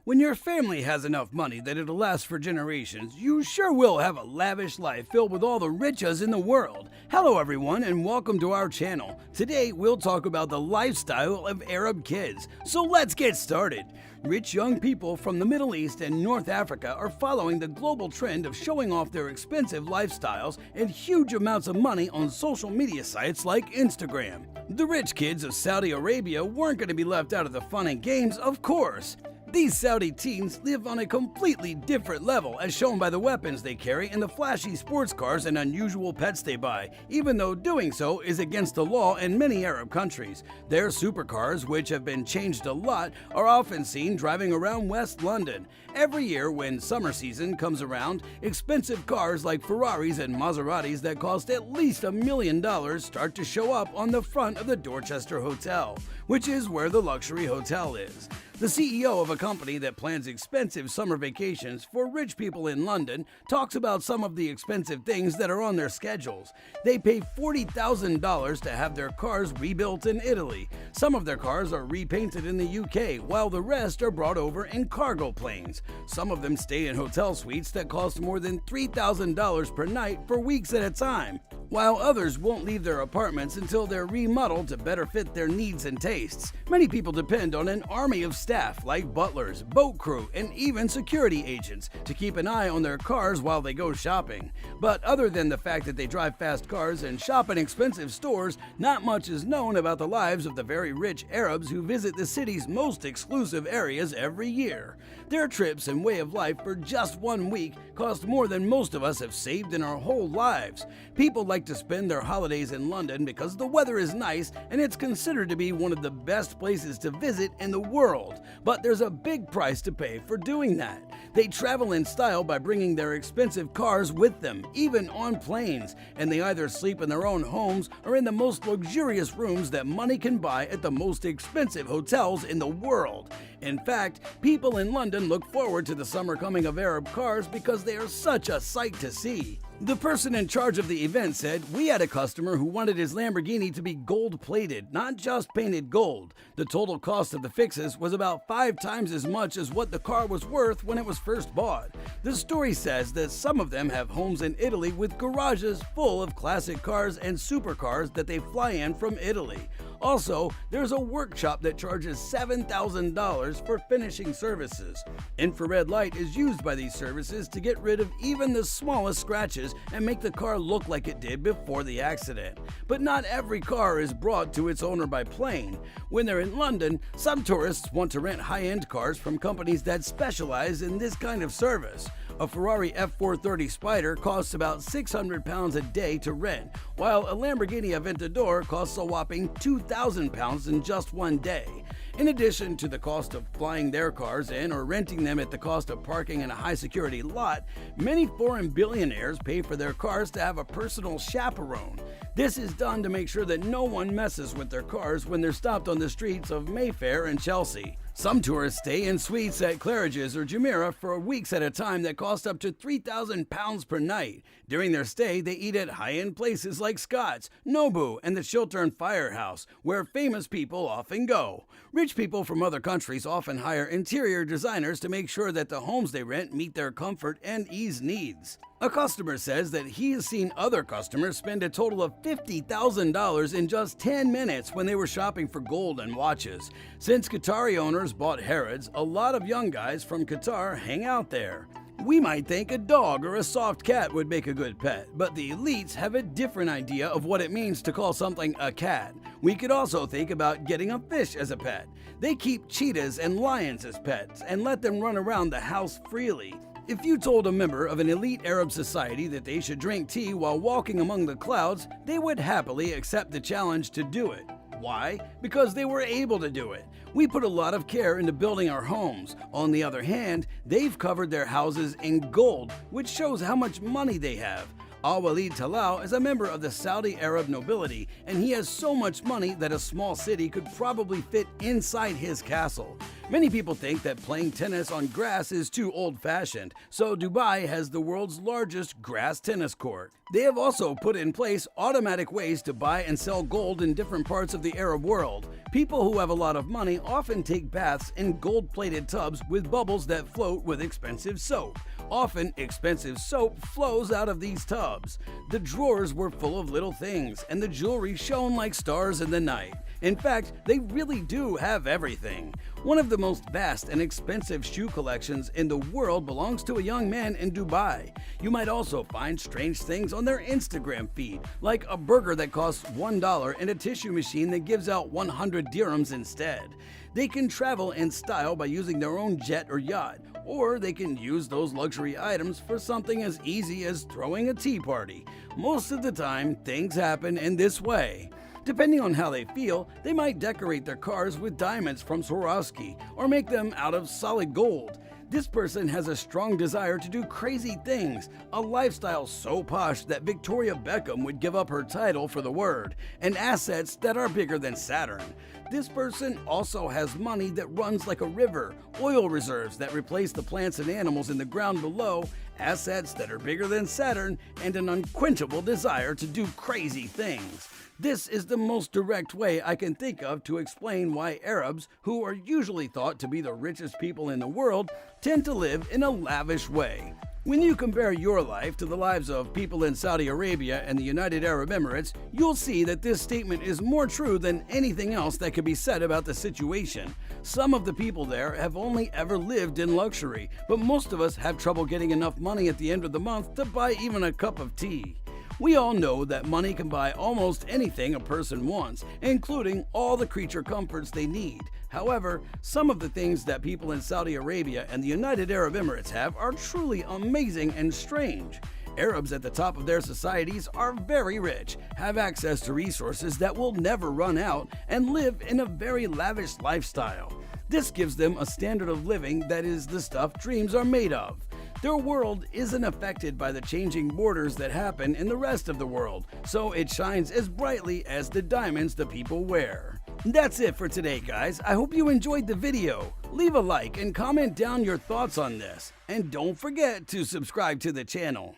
When your family has enough money that it'll last for generations, you sure will have a lavish life filled with all the riches in the world. Hello everyone and welcome to our channel. Today we'll talk about the lifestyle of Arab kids. So let's get started. Rich young people from the Middle East and North Africa are following the global trend of showing off their expensive lifestyles and huge amounts of money on social media sites like Instagram. The rich kids of Saudi Arabia weren't going to be left out of the fun and games, of course. These Saudi teens live on a completely different level, as shown by the weapons they carry and the flashy sports cars and unusual pets they buy, even though doing so is against the law in many Arab countries. Their supercars, which have been changed a lot, are often seen driving around West London. Every year when summer season comes around, expensive cars like Ferraris and Maseratis that cost at least $1 million start to show up on the front of the Dorchester Hotel, which is where the luxury hotel is. The CEO of a company that plans expensive summer vacations for rich people in London talks about some of the expensive things that are on their schedules. They pay $40,000 to have their cars rebuilt in Italy. Some of their cars are repainted in the UK, while the rest are brought over in cargo planes. Some of them stay in hotel suites that cost more than $3,000 per night for weeks at a time, while others won't leave their apartments until they're remodeled to better fit their needs and tastes. Many people depend on an army of staff like butlers, boat crew, and even security agents to keep an eye on their cars while they go shopping. But other than the fact that they drive fast cars and shop in expensive stores, not much is known about the lives of the very rich Arabs who visit the city's most exclusive areas every year. Their trips and way of life for just 1 week cost more than most of us have saved in our whole lives. People like to spend their holidays in London because the weather is nice and it's considered to be one of the best places to visit in the world. But there's a big price to pay for doing that. They travel in style by bringing their expensive cars with them, even on planes, and they either sleep in their own homes or in the most luxurious rooms that money can buy at the most expensive hotels in the world. In fact, people in London look forward to the summer coming of Arab cars because they are such a sight to see. The person in charge of the event said, "We had a customer who wanted his Lamborghini to be gold-plated, not just painted gold. The total cost of the fixes was about 5 times as much as what the car was worth when it was first bought." The story says that some of them have homes in Italy with garages full of classic cars and supercars that they fly in from Italy. Also, there's a workshop that charges $7,000 for finishing services. Infrared light is used by these services to get rid of even the smallest scratches and make the car look like it did before the accident. But not every car is brought to its owner by plane. When they're in London, some tourists want to rent high-end cars from companies that specialize in this kind of service. A Ferrari F430 Spider costs about £600 a day to rent, while a Lamborghini Aventador costs a whopping £2,000 in just 1 day. In addition to the cost of flying their cars in or renting them at the cost of parking in a high-security lot, many foreign billionaires pay for their cars to have a personal chaperone. This is done to make sure that no one messes with their cars when they're stopped on the streets of Mayfair and Chelsea. Some tourists stay in suites at Claridge's or Jumeirah for weeks at a time that cost up to £3,000 per night. During their stay, they eat at high-end places like Scott's, Nobu, and the Chiltern Firehouse, where famous people often go. Rich people from other countries often hire interior designers to make sure that the homes they rent meet their comfort and ease needs. A customer says that he has seen other customers spend a total of $50,000 in just 10 minutes when they were shopping for gold and watches. Since Qatari owners bought Harrods, a lot of young guys from Qatar hang out there. We might think a dog or a soft cat would make a good pet, but the elites have a different idea of what it means to call something a cat. We could also think about getting a fish as a pet. They keep cheetahs and lions as pets and let them run around the house freely. If you told a member of an elite Arab society that they should drink tea while walking among the clouds, they would happily accept the challenge to do it. Why? Because they were able to do it. We put a lot of care into building our homes. On the other hand, they've covered their houses in gold, which shows how much money they have. Al-Walid Talal is a member of the Saudi Arab nobility, and he has so much money that a small city could probably fit inside his castle. Many people think that playing tennis on grass is too old-fashioned, so Dubai has the world's largest grass tennis court. They have also put in place automatic ways to buy and sell gold in different parts of the Arab world. People who have a lot of money often take baths in gold-plated tubs with bubbles that float with expensive soap. Often, expensive soap flows out of these tubs. The drawers were full of little things, and the jewelry shone like stars in the night. In fact, they really do have everything. One of the most vast and expensive shoe collections in the world belongs to a young man in Dubai. You might also find strange things on their Instagram feed, like a burger that costs $1 and a tissue machine that gives out 100 dirhams instead. They can travel in style by using their own jet or yacht, or they can use those luxury items for something as easy as throwing a tea party. Most of the time, things happen in this way. Depending on how they feel, they might decorate their cars with diamonds from Swarovski or make them out of solid gold. This person has a strong desire to do crazy things, a lifestyle so posh that Victoria Beckham would give up her title for the word, and assets that are bigger than Saturn. This person also has money that runs like a river, oil reserves that replace the plants and animals in the ground below, assets that are bigger than Saturn, and an unquenchable desire to do crazy things. This is the most direct way I can think of to explain why Arabs, who are usually thought to be the richest people in the world, tend to live in a lavish way. When you compare your life to the lives of people in Saudi Arabia and the United Arab Emirates, you'll see that this statement is more true than anything else that could be said about the situation. Some of the people there have only ever lived in luxury, but most of us have trouble getting enough money at the end of the month to buy even a cup of tea. We all know that money can buy almost anything a person wants, including all the creature comforts they need. However, some of the things that people in Saudi Arabia and the United Arab Emirates have are truly amazing and strange. Arabs at the top of their societies are very rich, have access to resources that will never run out, and live in a very lavish lifestyle. This gives them a standard of living that is the stuff dreams are made of. Their world isn't affected by the changing borders that happen in the rest of the world, so it shines as brightly as the diamonds the people wear. That's it for today, guys. I hope you enjoyed the video. Leave a like and comment down your thoughts on this. And don't forget to subscribe to the channel.